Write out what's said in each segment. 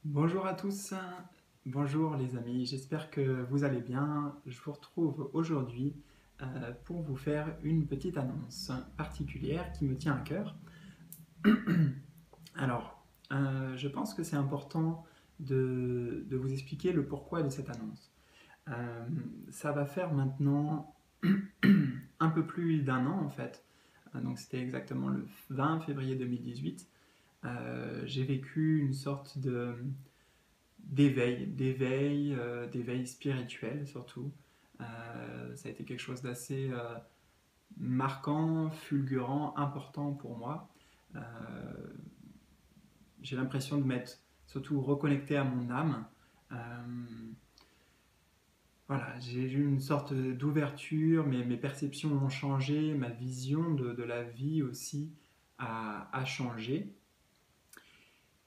Bonjour à tous, bonjour les amis, j'espère que vous allez bien. Je vous retrouve aujourd'hui pour vous faire une petite annonce particulière qui me tient à cœur. Alors, je pense que c'est important de vous expliquer le pourquoi de cette annonce. Euh, Ça va faire maintenant un peu plus d'un an en fait. Donc c'était exactement le 20 février 2018. J'ai vécu une sorte de d'éveil spirituel surtout. Ça a été quelque chose d'assez marquant, fulgurant, important pour moi. Euh, j'ai l'impression de m'être surtout reconnecté à mon âme. Euh, voilà, j'ai eu une sorte d'ouverture, mes perceptions ont changé, ma vision de la vie aussi a changé.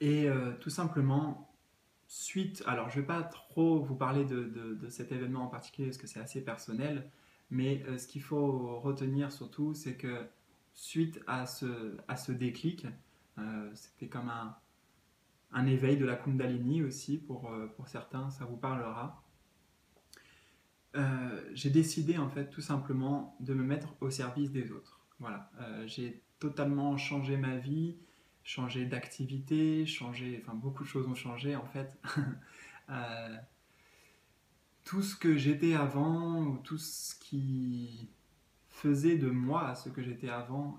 Et tout simplement, alors je ne vais pas trop vous parler de cet événement en particulier parce que c'est assez personnel, mais ce qu'il faut retenir surtout, c'est que suite à ce déclic, c'était comme un éveil de la Kundalini aussi, pour certains, ça vous parlera. J'ai décidé en fait tout simplement de me mettre au service des autres. Voilà, j'ai totalement changé ma vie, changé d'activité, enfin beaucoup de choses ont changé en fait. Euh, tout ce que j'étais avant, ou tout ce qui faisait de moi ce que j'étais avant,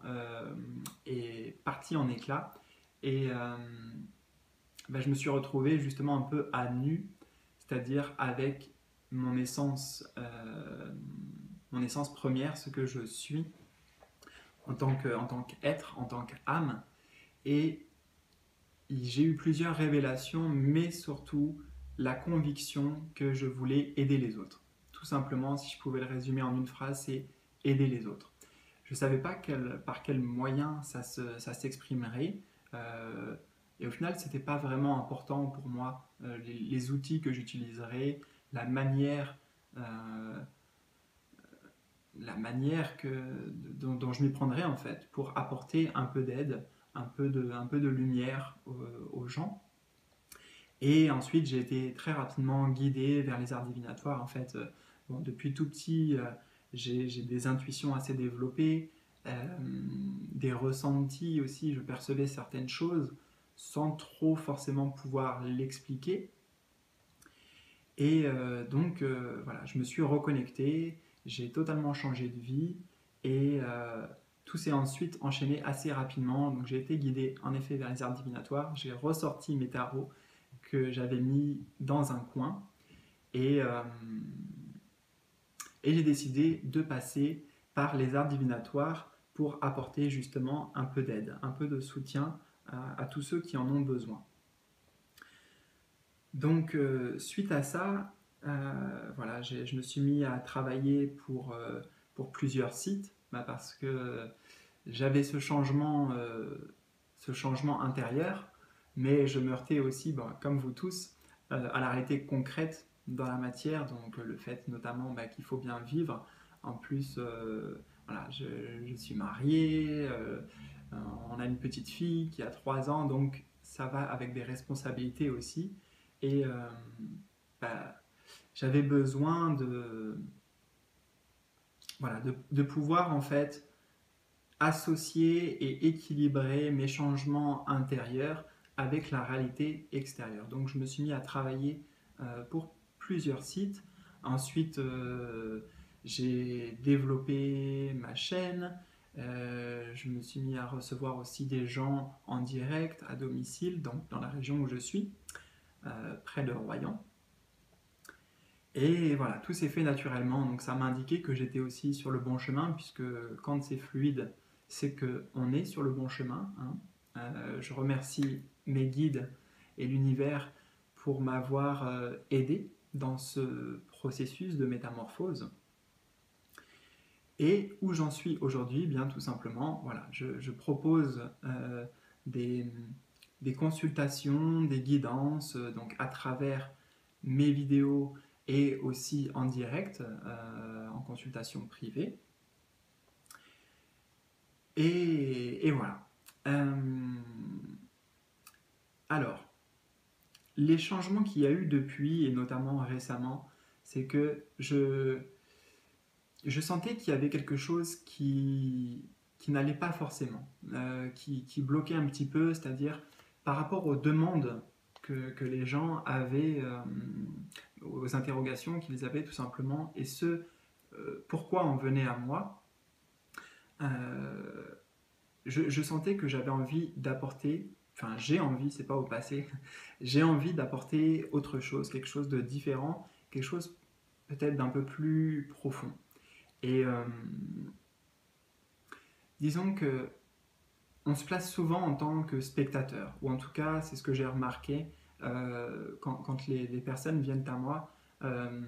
est parti en éclats. Et je me suis retrouvé justement un peu à nu, c'est-à-dire avec mon essence première, ce que je suis en tant qu'être, en tant qu'âme. Et j'ai eu plusieurs révélations, mais surtout la conviction que je voulais aider les autres. Tout simplement, si je pouvais le résumer en une phrase, c'est aider les autres. Je ne savais pas par quel moyen ça s'exprimerait. Euh, et au final, ce n'était pas vraiment important pour moi. Les outils que j'utiliserais, la manière, euh, dont je m'y prendrais en fait pour apporter un peu d'aide, un peu de lumière aux gens. Et ensuite, j'ai été très rapidement guidé vers les arts divinatoires. En fait, bon, depuis tout petit, j'ai des intuitions assez développées, des ressentis aussi. Je percevais certaines choses sans trop forcément pouvoir l'expliquer. Et voilà, je me suis reconnecté, j'ai totalement changé de vie et tout s'est ensuite enchaîné assez rapidement. Donc j'ai été guidé en effet vers les arts divinatoires. J'ai ressorti mes tarots que j'avais mis dans un coin et, euh, et j'ai décidé de passer par les arts divinatoires pour apporter justement un peu d'aide, un peu de soutien à tous ceux qui en ont besoin. Donc suite à ça, voilà, je me suis mis à travailler pour plusieurs sites parce que j'avais ce changement intérieur, mais je me heurtais aussi, bon, comme vous tous, à la réalité concrète dans la matière, donc le fait notamment qu'il faut bien vivre. En plus, voilà, je suis marié, on a une petite fille qui a 3 ans, donc ça va avec des responsabilités aussi. Et bah, j'avais besoin voilà, de pouvoir en fait associer et équilibrer mes changements intérieurs avec la réalité extérieure. Donc je me suis mis à travailler pour plusieurs sites. Ensuite, j'ai développé ma chaîne. Je me suis mis à recevoir aussi des gens en direct, à domicile, donc dans la région où je suis, près de Royan. Et voilà, tout s'est fait naturellement, donc ça m'a indiqué que j'étais aussi sur le bon chemin, puisque quand c'est fluide, c'est qu'on est sur le bon chemin, hein. Je remercie mes guides et l'univers pour m'avoir aidé dans ce processus de métamorphose. Et où j'en suis aujourd'hui, bien tout simplement, voilà, je propose des, des consultations, des guidances, donc à travers mes vidéos et aussi en direct, en consultation privée. Et voilà. Euh, alors, les changements qu'il y a eu depuis, et notamment récemment, c'est que je sentais qu'il y avait quelque chose qui n'allait pas forcément, qui bloquait un petit peu, c'est-à-dire par rapport aux demandes que les gens avaient, aux interrogations qu'ils avaient tout simplement, et pourquoi on venait à moi, euh, je sentais que j'avais envie d'apporter, enfin j'ai envie, c'est pas au passé, j'ai envie d'apporter autre chose, quelque chose de différent, quelque chose peut-être d'un peu plus profond. Et disons que on se place souvent en tant que spectateur, ou en tout cas c'est ce que j'ai remarqué quand les personnes viennent à moi. euh,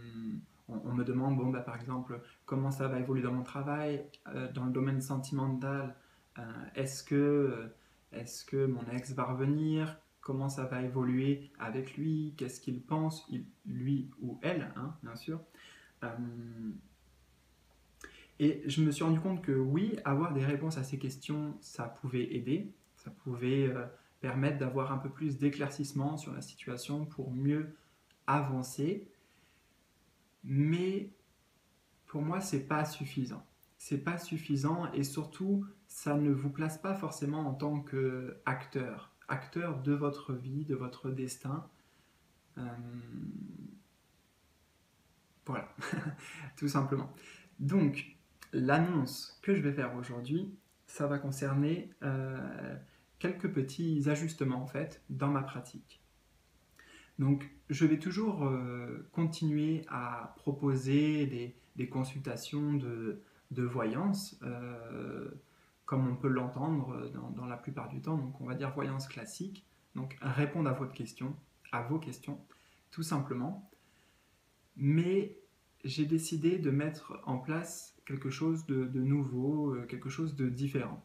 on me demande, bon, bah, par exemple, comment ça va évoluer dans mon travail, dans le domaine sentimental, euh, est-ce que, est-ce que mon ex va revenir, comment ça va évoluer avec lui, qu'est-ce qu'il pense, lui ou elle, hein, bien sûr. Euh, et je me suis rendu compte que oui, avoir des réponses à ces questions, ça pouvait aider, ça pouvait permettre d'avoir un peu plus d'éclaircissement sur la situation pour mieux avancer, mais pour moi, c'est pas suffisant. C'est pas suffisant et surtout, ça ne vous place pas forcément en tant qu'acteur, acteur de votre vie, de votre destin. Euh, voilà, tout simplement. Donc, l'annonce que je vais faire aujourd'hui, ça va concerner quelques petits ajustements en fait dans ma pratique. Donc, je vais toujours continuer à proposer des consultations de voyance, comme on peut l'entendre dans la plupart du temps. Donc, on va dire voyance classique. Donc, répondre à vos questions, tout simplement. Mais j'ai décidé de mettre en place quelque chose de nouveau, quelque chose de différent.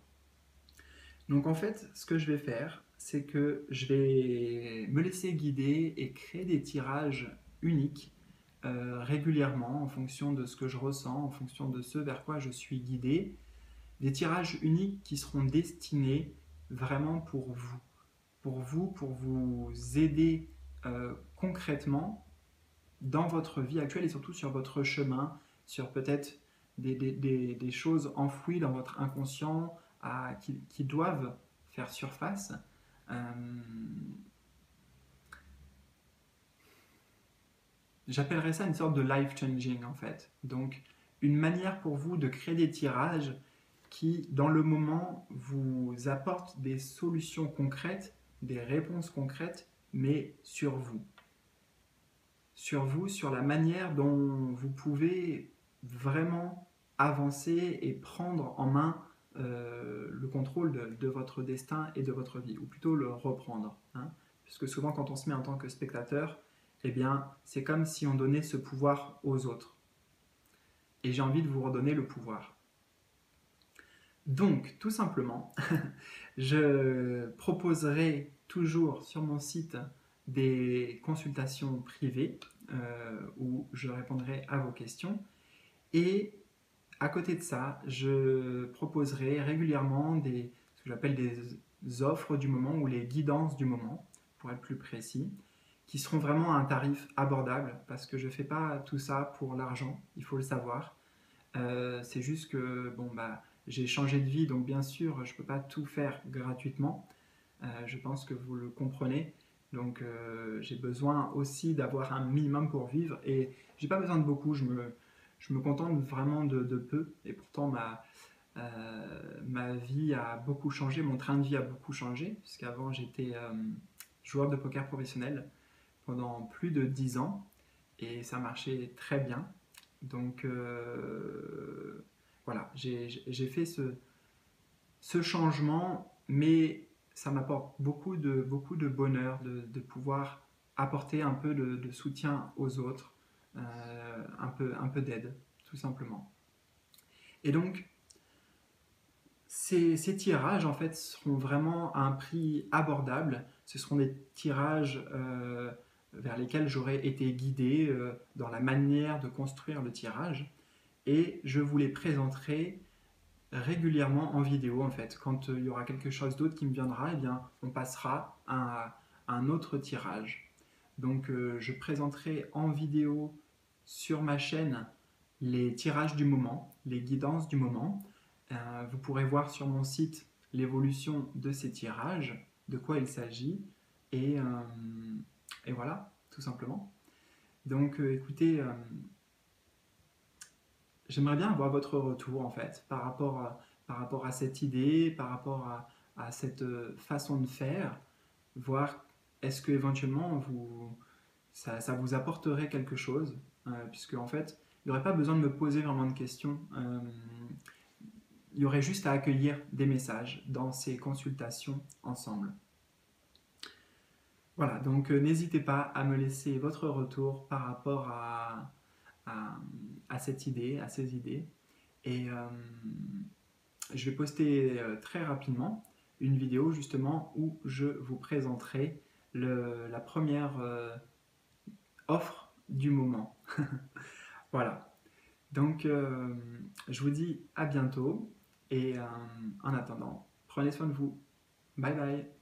Donc en fait, ce que je vais faire, c'est que je vais me laisser guider et créer des tirages uniques régulièrement en fonction de ce que je ressens, en fonction de ce vers quoi je suis guidé. Des tirages uniques qui seront destinés vraiment pour vous aider concrètement dans votre vie actuelle et surtout sur votre chemin, sur peut-être des choses enfouies dans votre inconscient qui doivent faire surface. Euh, J'appellerais ça une sorte de life changing en fait. Donc une manière pour vous de créer des tirages qui, dans le moment, vous apportent des solutions concrètes, des réponses concrètes, mais sur vous, sur la manière dont vous pouvez vraiment avancer et prendre en main le contrôle de votre destin et de votre vie, ou plutôt le reprendre. Hein. Puisque souvent quand on se met en tant que spectateur, eh bien, c'est comme si on donnait ce pouvoir aux autres. Et j'ai envie de vous redonner le pouvoir. Donc, tout simplement, je proposerai toujours sur mon site des consultations privées où je répondrai à vos questions. Et à côté de ça, je proposerai régulièrement ce que j'appelle des offres du moment ou les guidances du moment, pour être plus précis, qui seront vraiment à un tarif abordable parce que je ne fais pas tout ça pour l'argent, il faut le savoir. C'est juste que bon, bah, j'ai changé de vie, donc bien sûr, je ne peux pas tout faire gratuitement. Je pense que vous le comprenez. Donc j'ai besoin aussi d'avoir un minimum pour vivre et j'ai pas besoin de beaucoup, je me contente vraiment de peu et pourtant ma vie a beaucoup changé, mon train de vie a beaucoup changé puisqu'avant j'étais joueur de poker professionnel pendant plus de 10 ans et ça marchait très bien. Donc voilà, j'ai fait ce changement, mais ça m'apporte beaucoup de bonheur de pouvoir apporter un peu de soutien aux autres, un peu d'aide, tout simplement. Et donc, ces tirages, en fait, seront vraiment à un prix abordable. Ce seront des tirages vers lesquels j'aurai été guidé dans la manière de construire le tirage. Et je vous les présenterai régulièrement en vidéo en fait. Quand il y aura quelque chose d'autre qui me viendra, eh bien, on passera à un autre tirage. Donc je présenterai en vidéo sur ma chaîne les tirages du moment, les guidances du moment. Vous pourrez voir sur mon site l'évolution de ces tirages, de quoi il s'agit, et, euh, et voilà, tout simplement. Donc écoutez, j'aimerais bien avoir votre retour en fait par rapport à cette idée, par rapport à cette façon de faire, voir est-ce que éventuellement ça vous apporterait quelque chose, puisque en fait, il n'y aurait pas besoin de me poser vraiment de questions. Il y aurait juste à accueillir des messages dans ces consultations ensemble. Voilà, donc n'hésitez pas à me laisser votre retour par rapport à, à cette idée, à ces idées. Et je vais poster très rapidement une vidéo justement où je vous présenterai la première offre du moment. Voilà. Donc je vous dis à bientôt et en attendant, prenez soin de vous. Bye bye.